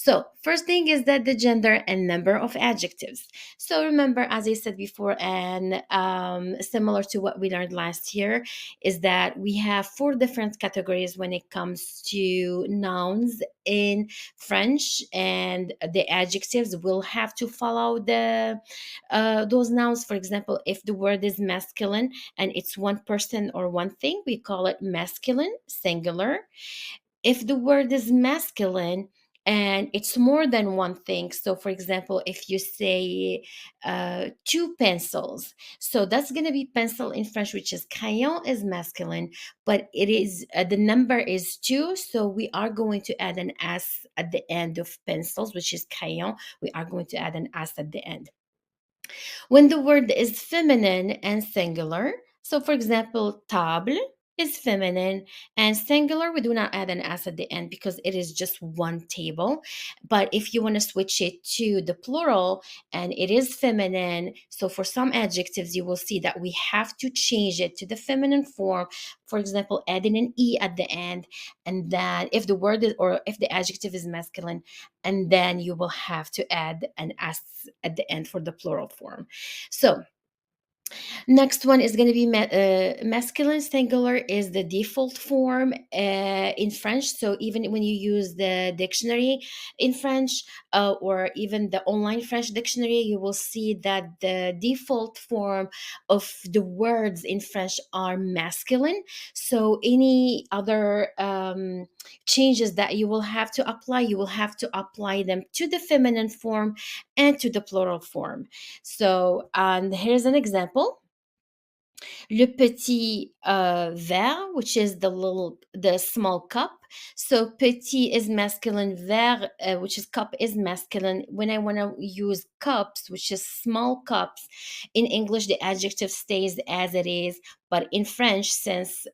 So, first thing is that the gender and number of adjectives. So, remember, as I said before, and similar to what we learned last year, is that we have four different categories when it comes to nouns in French, and the adjectives will have to follow the those nouns. For example, if the word is masculine and it's one person or one thing, we call it masculine, singular. If the word is masculine and it's more than one thing, so for example, if you say two pencils, so that's going to be pencil in French, which is crayon, is masculine, but it is the number is two, so we are going to add an s at the end of pencils, which is crayon. We are going to add an s at the end. When the word is feminine and singular, so for example, table is feminine and singular, we do not add an s at the end because it is just one table. But if you want to switch it to the plural and it is feminine, so for some adjectives, you will see that we have to change it to the feminine form. For example, adding an e at the end, and then if the word is, or if the adjective is masculine, and then you will have to add an s at the end for the plural form. So next one is going to be masculine singular is the default form in French. So even when you use the dictionary in French or even the online French dictionary, you will see that the default form of the words in French are masculine. So any other changes that you will have to apply, you will have to apply them to the feminine form and to the plural form. So here's an example. Le petit verre, which is the small cup. So petit is masculine, verre, which is cup, is masculine. When I want to use cups, which is small cups, in English the adjective stays as it is. But in French, since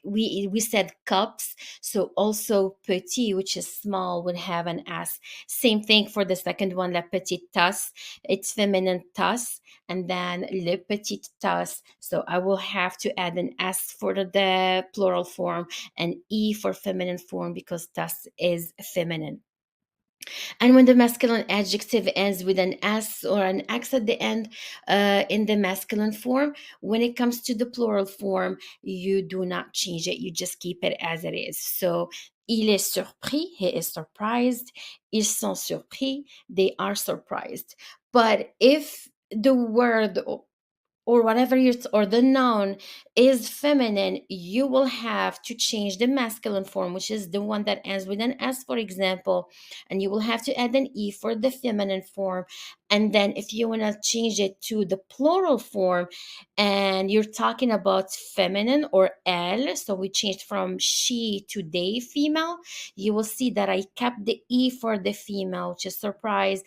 we said cups, so also petit, which is small, would have an s. Same thing for the second one, la petite tasse. It's feminine tasse, and then le petit tasse. So I will have to add an s for the plural form and e for feminine form because tasse is feminine. And when the masculine adjective ends with an s or an x at the end in the masculine form, when it comes to the plural form, you do not change it. You just keep it as it is. So, il est surpris, he is surprised. Ils sont surpris, they are surprised. But if the word or whatever you or the noun is feminine, you will have to change the masculine form, which is the one that ends with an s, for example, and you will have to add an e for the feminine form. And then if you want to change it to the plural form and you're talking about feminine or elle, so we changed from she to they, female, you will see that I kept the e for the female, which is surprise.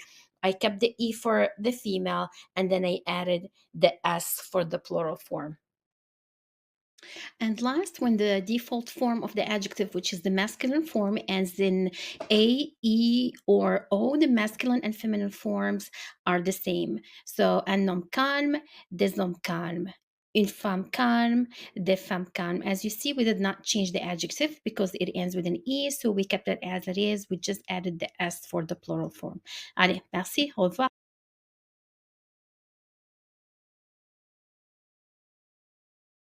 I kept the e for the female, and then I added the s for the plural form. And last, when the default form of the adjective, which is the masculine form, ends in a, e, or o, the masculine and feminine forms are the same. So, un homme calme, des hommes calmes. Une femme calme, des femmes calmes. As you see, we did not change the adjective because it ends with an e, so we kept it as it is. We just added the s for the plural form. Allez, merci, au revoir.